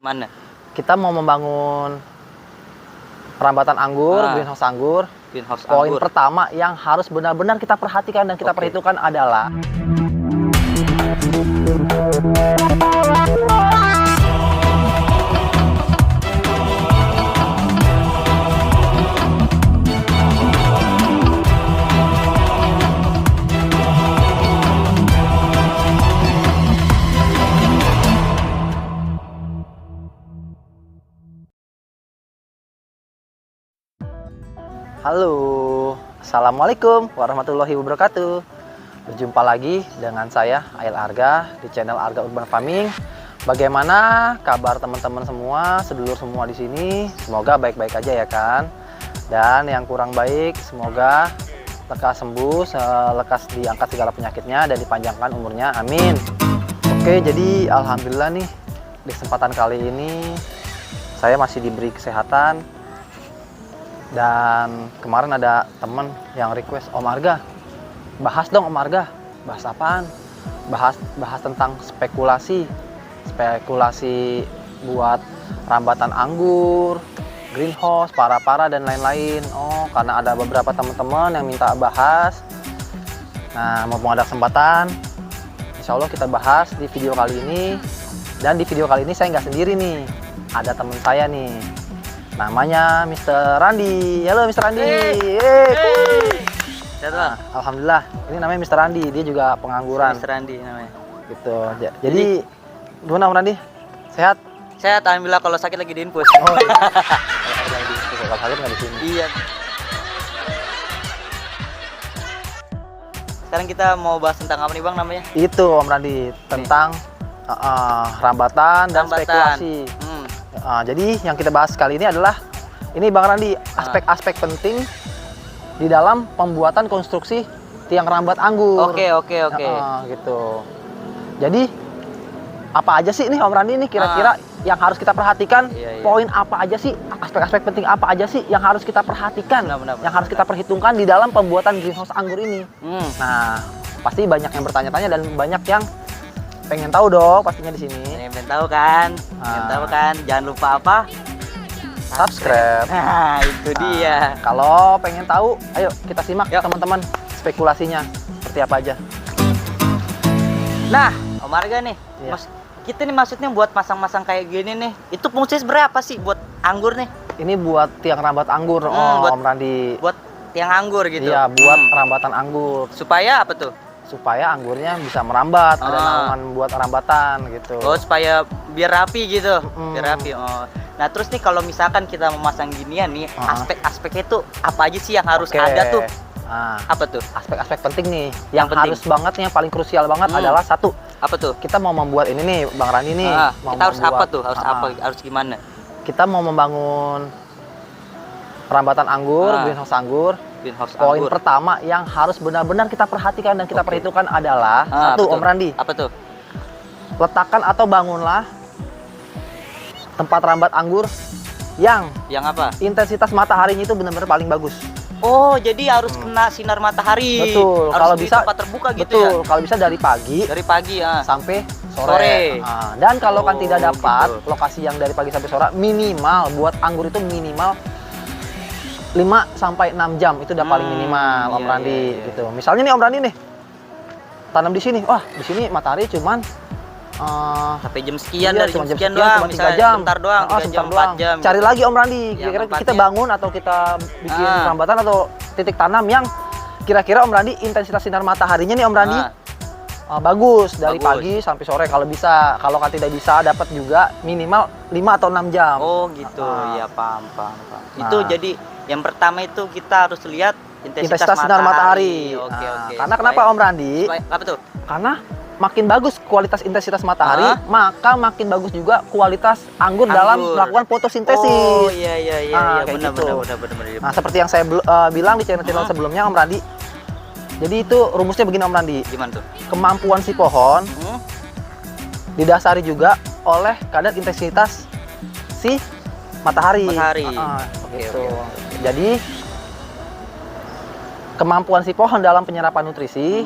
Mana? Kita mau membangun rambatan anggur, greenhouse anggur. Greenhouse Poin anggur. pertama yang harus benar-benar kita perhatikan dan kita perhitungkan adalah halo, assalamualaikum warahmatullahi wabarakatuh. Berjumpa lagi dengan saya Ail Arga di channel Arga Urban Farming. Bagaimana kabar teman-teman semua, sedulur semua di sini? Semoga baik-baik aja ya kan. Dan yang kurang baik semoga lekas sembuh, lekas diangkat segala penyakitnya dan dipanjangkan umurnya. Amin. Oke, jadi alhamdulillah nih di kesempatan kali ini saya masih diberi kesehatan. Dan kemarin ada temen yang request, Om Arga, bahas dong Om Arga. Bahas apaan? Bahas tentang spekulasi buat rambatan anggur, greenhouse, para-para dan lain-lain. Oh, karena ada beberapa teman-teman yang minta bahas. Nah, mumpung ada kesempatan, insya Allah kita bahas di video kali ini. Dan di video kali ini saya nggak sendiri nih, ada teman saya nih. Namanya Mr. Randi. Halo Mr. Randi. Nah, alhamdulillah. Ini namanya Mr. Randi. Dia juga pengangguran. Mr. Randi namanya. Gitu. Jadi gimana Om Randi? Sehat? Sehat, alhamdulillah. Kalau sakit lagi di infus. Oh, iya. Kalau sakit nggak di sini. Iya. Sekarang kita mau bahas tentang apa nih Bang namanya? Itu Om Randi tentang rambatan dan spekulasi. Jadi yang kita bahas kali ini adalah ini Bang Randi, aspek-aspek penting di dalam pembuatan konstruksi tiang rambat anggur. Oke. Gitu. Jadi apa aja sih nih Om Randi nih kira-kira yang harus kita perhatikan? Iya. Poin apa aja sih? Aspek-aspek penting apa aja sih yang harus kita perhatikan? Benar. Yang harus kita perhitungkan di dalam pembuatan greenhouse anggur ini. Nah, pasti banyak yang bertanya-tanya dan banyak yang pengen tahu dong pastinya di sini. Pengen tahu kan? Jangan lupa apa? Subscribe. Nah, itu dia. Kalau pengen tahu, ayo kita simak teman-teman spekulasinya seperti apa aja. Nah, Om Arga nih, Iya. kita nih maksudnya buat masang-masang kayak gini nih, itu fungsinya sebenarnya apa sih buat anggur nih? Ini buat tiang rambat anggur, buat- Om Randi. Buat tiang anggur gitu. Iya, buat rambatan anggur. Supaya apa tuh? Supaya anggurnya bisa merambat, ada naungan buat rambatan gitu. Oh, supaya biar rapi gitu. Biar rapi. Oh. Nah, terus nih kalau misalkan kita memasang ginian nih, aspek-aspeknya itu apa aja sih yang harus ada tuh? Apa tuh? Aspek-aspek penting nih, yang penting. harus banget nih, yang paling krusial banget adalah satu. Apa tuh? Kita mau membuat ini nih, Bang Randi nih. Kita harus apa tuh? Harus gimana? Kita mau membangun rambatan anggur, greenhouse anggur. Poin pertama yang harus benar-benar kita perhatikan dan kita perhitungkan adalah satu, Om Randi. Apa tuh? Letakkan atau bangunlah tempat rambat anggur yang apa? intensitas mataharinya itu benar-benar paling bagus. Oh, jadi harus kena sinar matahari. Betul. Harus Kalau di bisa tempat terbuka gitu betul. ya. Kalau bisa dari pagi. Dari pagi sampai sore. Dan kalau kan tidak dapat lokasi yang dari pagi sampai sore, minimal buat anggur itu minimal 5 sampai 6 jam itu udah paling minimal Om Randi gitu. Misalnya nih Om Randi nih tanam di sini. Wah, di sini matahari cuman sampai jam sekian, dari jam sekian cuma doang, 3 jam. Bentar doang, 3 jam, 4 jam. Cari lagi Om Randi, kira-kira kita bangun atau kita bikin rambatan atau titik tanam yang kira-kira Om Randi intensitas sinar mataharinya nih Om Randi bagus dari pagi sampai sore kalau bisa. Kalau kan tidak bisa dapat juga minimal 5 atau 6 jam. Oh gitu, ya paham. Itu jadi yang pertama itu kita harus lihat intensitas sinar matahari. Oke. Karena kenapa Om Randi? Apa tuh? Karena makin bagus kualitas intensitas matahari, maka makin bagus juga kualitas anggur dalam melakukan fotosintesis. Oh iya, benar. Nah, seperti yang saya bilang di channel sebelumnya Om Randi. Jadi itu rumusnya begini Om Randi. Gimana tuh? Kemampuan Kemampuan si pohon didasari juga oleh kadar intensitas si matahari. Gitu. Jadi kemampuan si pohon dalam penyerapan nutrisi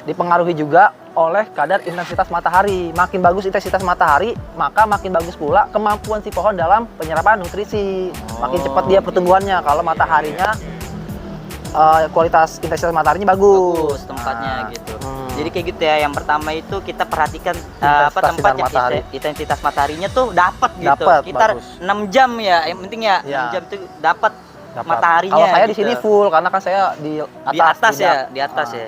dipengaruhi juga oleh kadar intensitas matahari. Makin bagus intensitas matahari, maka makin bagus pula kemampuan si pohon dalam penyerapan nutrisi. Makin cepat dia pertumbuhannya kalau mataharinya kualitas intensitas mataharinya bagus. Tempatnya gitu. Jadi kayak gitu ya. Yang pertama itu kita perhatikan tempatnya, intensitas mataharinya tuh dapat gitu. Sekitar bagus. 6 jam ya. Yang penting ya 6 jam itu dapat mataharinya. Kalau saya gitu. di sini full karena kan saya di atas ya.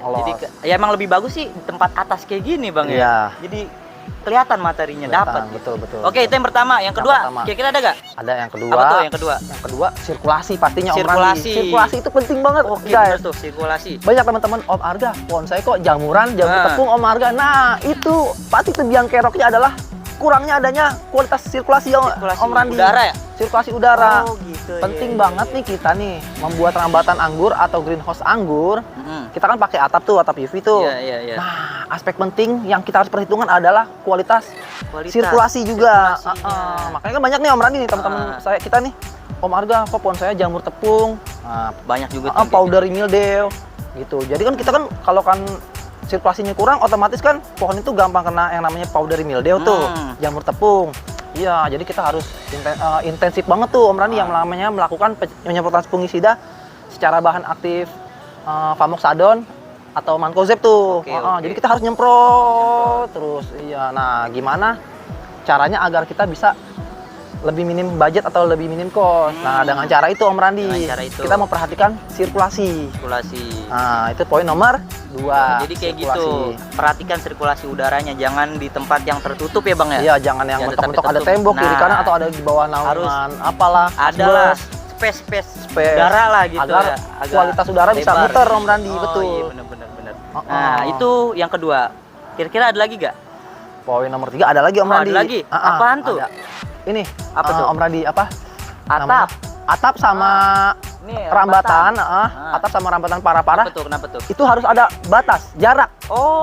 Jadi ya emang lebih bagus sih di tempat atas kayak gini, Bang ya. Jadi kelihatan mataharinya dapat. Betul. Oke, itu yang pertama. Yang kedua, kira-kira ada gak? Ada yang kedua. Apa tuh yang kedua? Yang kedua sirkulasi pastinya Om Randi. Sirkulasi. Sirkulasi itu penting banget. Oke, guys. bener tuh sirkulasi. Banyak teman-teman Om Arga, pohon saya kok jamur tepung Om Arga. Nah, itu pasti biang keroknya adalah kurangnya adanya kualitas sirkulasi Om Randi. Udara ya? Sirkulasi udara. Oh, gitu. Penting banget nih kita nih membuat rambatan anggur atau greenhouse anggur. Kita kan pakai atap UV tuh. Iya. Nah, aspek penting yang kita harus perhitungkan adalah kualitas sirkulasi juga. Makanya kan banyak nih Om Randi nih teman-teman kita nih. Om Arga, kok pohon saya jamur tepung. Nah, banyak juga powdery mildew gitu. Jadi kan kita kan kalau kan sirkulasinya kurang, otomatis kan pohon itu gampang kena yang namanya powdery mildew tuh, jamur tepung. Iya, jadi kita harus intensif banget tuh Om Randi yang namanya melakukan penyemprotan fungisida secara bahan aktif Famoxadon atau Mancozeb tuh. Jadi kita harus nyemprot terus. Iya. Nah, gimana caranya agar kita bisa lebih minim budget atau lebih minim cost? Nah, dengan cara itu Om Randi, kita memperhatikan sirkulasi. Nah, itu poin nomor 2. Jadi kayak gitu, perhatikan sirkulasi udaranya, jangan di tempat yang tertutup ya Bang ya? Iya, jangan yang mentok-mentok ada tembok kiri kanan atau ada di bawah naungan apalah. Adalah space udara lah gitu agar ya. Kualitas udara bisa muter Om Randi, betul. Iya, bener. Nah, itu yang kedua. Kira-kira ada lagi gak? Poin nomor 3 ada lagi Om Randi. Ada lagi? Apaan tuh? Ini apa tuh Om Randi apa? Atap sama rambatan, atap sama rambatan parah-parah. Kenapa tuh? Itu harus ada batas, jarak.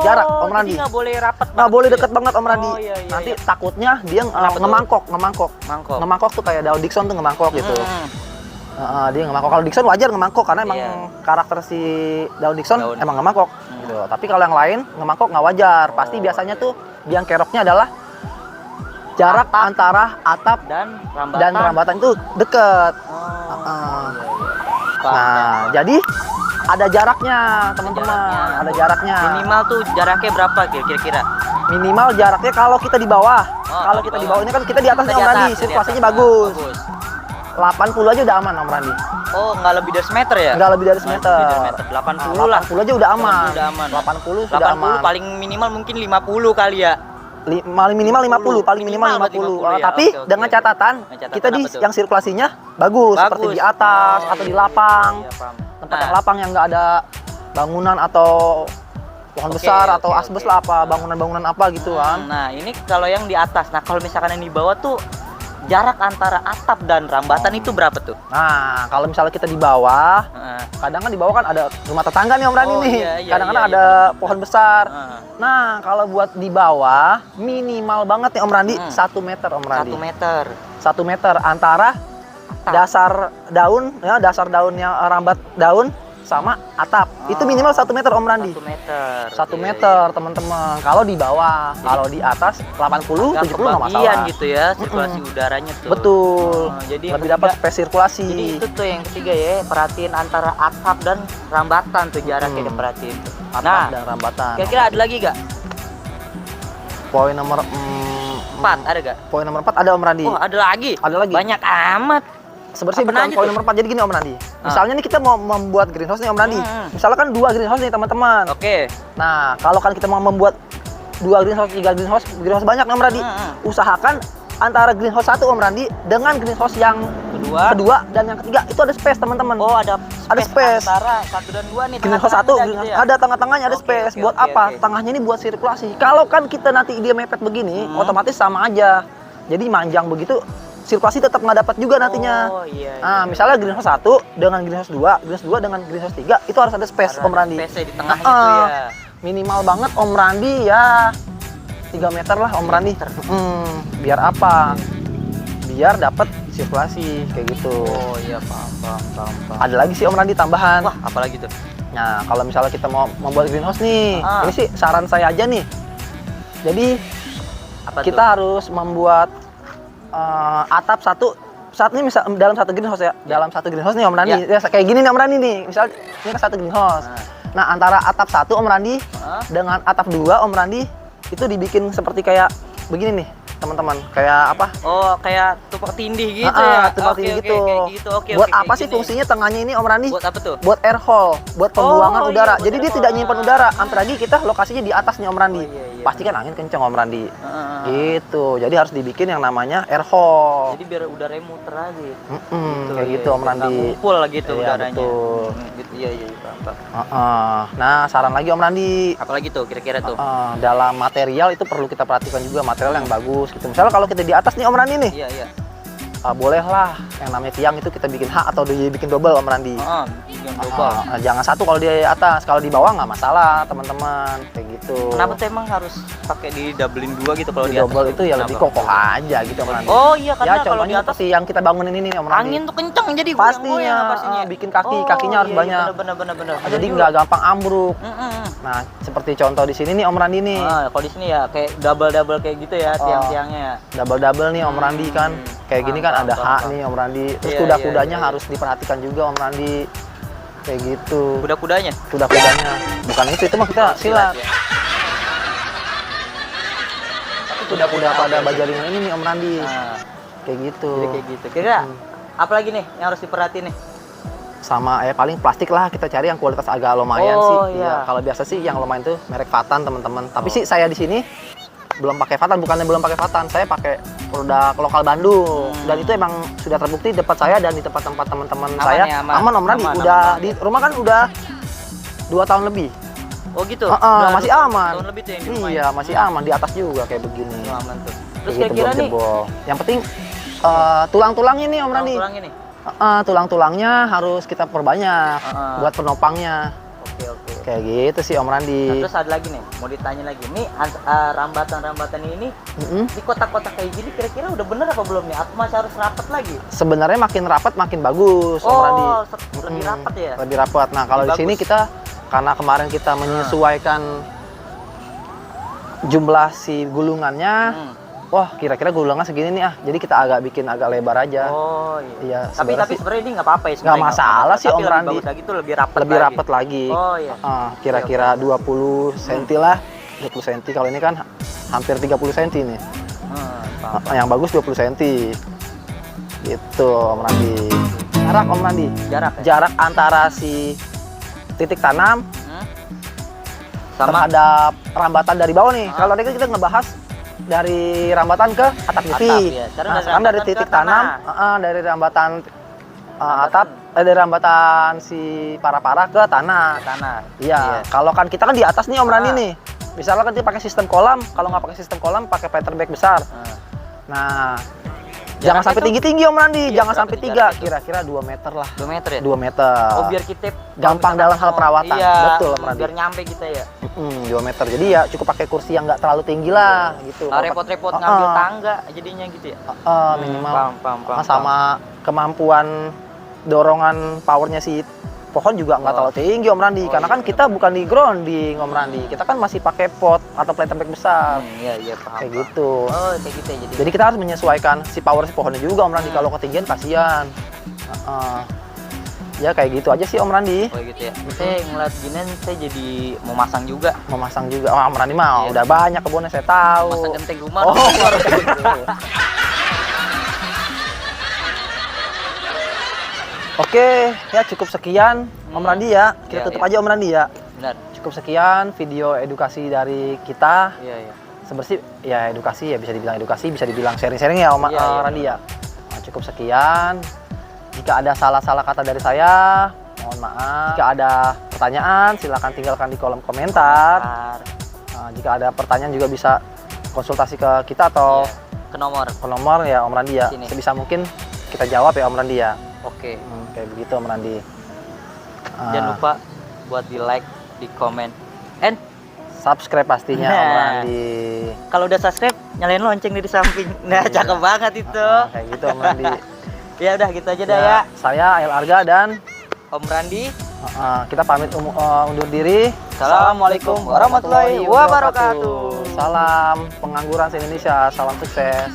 Jarak Om Randi. Jadi nggak boleh rapat. Nggak boleh deket banget Om Randi. Iya, nanti takutnya dia ngemangkok. Ngemangkok tuh kayak daun Dixon tuh ngemangkok gitu. Dia ngemangkok. Kalau Dixon wajar ngemangkok karena emang karakter si daun Dixon emang ngemangkok. Gitu. Tapi kalau yang lain ngemangkok nggak wajar. Pasti biasanya tuh biang keroknya adalah jarak antara atap dan rambatan itu deket. Nah, jadi ada jaraknya teman-teman. Ada jaraknya. Minimal tuh jaraknya berapa kira-kira? Minimal jaraknya kalau kita di bawah. Kalau kita di bawah ini kan kita di atas Om Randi, sirkulasinya bagus. 80 aja udah aman Om Randi. Oh, nggak lebih dari semeter ya? Nggak lebih dari semeter. 80 lah. 80 aja udah aman. 80 sudah aman. Paling minimal mungkin 50 kali ya. Minimal 50, paling minimal 50. Tapi dengan catatan kita di yang sirkulasinya bagus, seperti di atas atau di lapang. Tempat yang lapang yang nggak ada bangunan atau pohon besar atau asbes lah apa, bangunan-bangunan apa gitu kan. Nah, ini kalau yang di atas. Nah, kalau misalkan yang di bawah tuh jarak antara atap dan rambatan itu berapa tuh? Nah, kalau misalnya kita di bawah, kadang kan di bawah kan ada rumah tetangga nih Om Randi nih. Kadang-kadang ada pohon besar. Nah, kalau buat di bawah minimal banget nih Om Randi 1 meter Om Randi. 1 meter antara dasar daun ya, dasar daunnya rambat daun sama atap. Itu minimal 1 meter Om Randi. 1 meter teman-teman. Kalau di bawah, kalau di atas 80, 70 nggak masalah. Gitu ya, sirkulasi udaranya tuh. Betul. Jadi lebih dapat space sirkulasi. Jadi itu tuh yang ketiga ya, perhatiin antara atap dan rambatan tuh jaraknya diperhatiin. Atap dan rambatan. Kira-kira ada lagi gak? Poin nomor 4 ada gak? Poin nomor 4 ada Om Randi. Oh, ada lagi? Ada lagi. Banyak amat. Sebenarnya bukan poin nomor 4, jadi gini Om Randi. Misalnya nih kita mau membuat greenhouse nih Om Randi. Misalnya kan 2 greenhouse nih teman-teman. Oke. Nah, kalau kan kita mau membuat 2 greenhouse, 3 greenhouse banyak nih Om Randi. Usahakan antara greenhouse 1 Om Randi dengan greenhouse yang kedua dan yang ketiga itu ada space teman-teman. Oh, ada space antara 1 dan 2 nih. Greenhouse 1 ada tengah-tengahnya ada space. Buat apa? Tengahnya ini buat sirkulasi. Kalau kan kita nanti dia mepet begini, otomatis sama aja. Jadi manjang begitu, sirkulasi tetap nggak dapat juga nantinya. Nah, misalnya greenhouse 1 dengan greenhouse 2, greenhouse 2 dengan greenhouse 3, itu harus ada space Om Randi. Space di tengah itu ya. Minimal banget Om Randi ya 3 meter lah Om Randi. Biar apa? Biar dapat sirkulasi kayak gitu. Oh iya, paham. Ada lagi sih Om Randi tambahan. Wah, apalagi tuh? Nah, kalau misalnya kita mau membuat greenhouse nih, Ah. ini sih saran saya aja nih. Jadi Apa kita tuh? harus membuat atap saat ini misal dalam satu greenhouse ya, dalam satu greenhouse nih Om Randi, ya, kayak gini nih Om Randi nih, misal ini kan satu greenhouse. Nah, antara atap satu Om Randi dengan atap dua Om Randi itu dibikin seperti kayak begini nih teman-teman, kayak apa? Oh, kayak tumpang tindih gitu ya? Tumpang Oke, tindih oke, gitu. kayak gitu. Oke, Buat oke, apa kayak sih gini. fungsinya tengahnya ini Om Randi? Buat apa tuh? Buat air hole, buat pembuangan Oh, udara. iya, buat Jadi air dia hole. tidak nyimpan udara. Apalagi kita lokasinya di atas nih Om Randi. Oh, iya, Pasti kan angin kenceng Om Randi. Heeh. Gitu. Jadi harus dibikin yang namanya air hole. Jadi biar udaranya muter aja. Kayak gitu Om biar nggak Randi. ngumpul lah gitu Iya, udaranya. betul. Gitu, iya, paham. Nah, saran lagi Om Randi. Apalagi tuh kira-kira tuh? Dalam material itu perlu kita perhatikan juga material yang bagus gitu. Misalnya kalau kita di atas nih Om Randi nih, Iya, iya. bolehlah yang namanya tiang itu kita bikin H atau dibikin double Om Randi. Bikin double. Jangan satu kalau di atas, kalau di bawah nggak masalah teman-teman, kayak gitu. Kenapa tuh emang harus pakai di doublein dua gitu kalau Di di atas? double itu ya lebih Kenapa? kokoh aja gitu Om Randi. Oh iya, Ya karena kalau di contohnya atas seperti yang kita bangunin ini nih Om Randi. angin tuh kenceng jadi Pastinya, goyang-goyang pastinya. bikin kakinya harus iya, banyak. Bener. Jadi nggak gampang ambruk. Mm-mm. Nah, seperti contoh di sini nih Om Randi nih. Kalau di sini ya kayak double kayak gitu ya tiang-tiangnya ya. Double nih Om Randi kan. Kayak gini kan ada Paham, H nih Om Randi. Terus Iya, kuda-kudanya iya, iya. harus diperhatikan juga Om Randi. Kayak gitu. Kuda-kudanya. Kuda-kudanya. Bukan itu mah kita silat. ya. Tapi kuda-kuda pada bajaringan ini nih Om Randi. Nah, Kayak gitu. jadi kayak gitu. Kira apa lagi nih yang harus diperhatiin nih? Sama ya paling plastik lah kita cari yang kualitas agak lumayan Oh, sih. iya. Ya, kalau biasa sih yang lumayan tuh merek Fatan teman-teman. Tapi sih saya di sini belum pakai Fatan, bukannya belum pakai Fatan, saya pakai produk lokal Bandung. Dan itu emang sudah terbukti di tempat saya dan di tempat-tempat teman-teman Aman saya. ya, aman. Aman Om Randi. Aman, Udah aman. di rumah kan udah 2 tahun lebih. Oh gitu. Masih aman. Tahun lebih tuh yang di rumah. Iya, masih aman di atas juga kayak begini. Itu aman tuh. Terus Kayak gitu, kira-kira belum nih jebol. Yang penting tulang-tulangnya nih Om Randi. tulangnya nih. Tulang-tulangnya harus kita perbanyak buat penopangnya. Oke. Kayak gitu sih Om Randi. Nah, terus ada lagi nih, mau ditanya lagi. Nih rambatan-rambatan ini di kotak-kotak kayak gini kira-kira udah bener apa belum nih? Atau masih harus rapat lagi? Sebenarnya makin rapat makin bagus Om Randi. Lebih rapat ya? Lebih rapat. Nah, kalau di Lebih sini bagus. kita karena kemarin kita menyesuaikan jumlah si gulungannya. Wah, kira-kira gulungan segini nih Jadi kita bikin agak lebar aja. Oh iya. Iya, Tapi sebenarnya sebenarnya ini nggak apa-apa ya nggak sebenarnya. masalah sih Tapi Om lebih Randi. bagus lagi tuh lebih rapat lebih lagi. rapat lagi. Oh iya. Kira-kira 20 cm lah. 20 cm. Kalau ini kan hampir 30 cm nih. Paham. Yang bagus 20 cm. Gitu Om Randi. Jarak Om Randi. Jarak ya? Jarak antara si titik tanam Sama terhadap rambatan dari bawah nih. Kalau tadi kita ngebahas dari rambatan ke atap UV. ya. Sekarang Nah, dari sekarang dari rambatan titik ke tanam, dari rambatan atap, dari rambatan si parah-parah ke tanah. Iya. Kalau kan kita kan di atas nih Om Randi nih. Misalnya kan dia pakai sistem kolam, kalau nggak pakai sistem kolam pakai pattern bag besar. Nah, jangan sampai tuh? tinggi-tinggi Om Randi, Iya, jangan berapa sampai tuh 3, jaraknya tuh? kira-kira 2 meter lah. 2 meter ya? 2 meter. Oh biar kita Gampang kalau dalam misalkan hal perawatan. Iya, Betul, Om Randi. biar nyampe kita ya. 2 meter. Jadi ya cukup pakai kursi yang nggak terlalu tinggi lah gitu. Nggak repot-repot ngambil tangga jadinya gitu ya. Minimal. Paham. Sama kemampuan dorongan powernya si pohon juga nggak terlalu tinggi Om Randi. Karena kan kita bukan di grounding Om Randi. Kita kan masih pakai pot atau planter bag besar. Iya paham. Kayak gitu. Oh kayak gitu ya jadi. Jadi kita harus menyesuaikan si power si pohonnya juga Om Randi. Kalau ketinggian kasihan. Ya kayak gitu aja sih Om Randi. Oh gitu ya. Saya ngeliat ginian saya jadi mau masang juga. Memasang juga. Oh, Om Randi mah Iya. udah banyak kebunnya saya tahu. Masang genteng rumah. Oh, gitu. Oke, ya cukup sekian Om Randi ya. Kita Iya, tutup iya. aja Om Randi ya. Benar. Cukup sekian video edukasi dari kita. Iya. Sebenarnya ya edukasi ya bisa dibilang edukasi, bisa dibilang sharing-sharing ya Om Iya, Randi ya. Nah, cukup sekian. Jika ada salah-salah kata dari saya, mohon maaf. Jika ada pertanyaan, silakan tinggalkan di kolom komentar. Nah, jika ada pertanyaan juga bisa konsultasi ke kita atau Ke nomor. ke nomor ya Om Randi ya. Sini. Sebisa mungkin kita jawab ya Om Randi ya. Oke. Kayak begitu Om Randi. Jangan lupa buat di like, di komen, and Subscribe pastinya Om Randi. kalau udah subscribe nyalain lonceng di samping. Nah, cakep banget itu. Kayak gitu Om Randi. Ya udah gitu aja dah ya. Saya El Arga dan Om Randi Kita pamit undur diri. Assalamualaikum warahmatullahi wabarakatuh. Salam pengangguran se-Indonesia, salam sukses.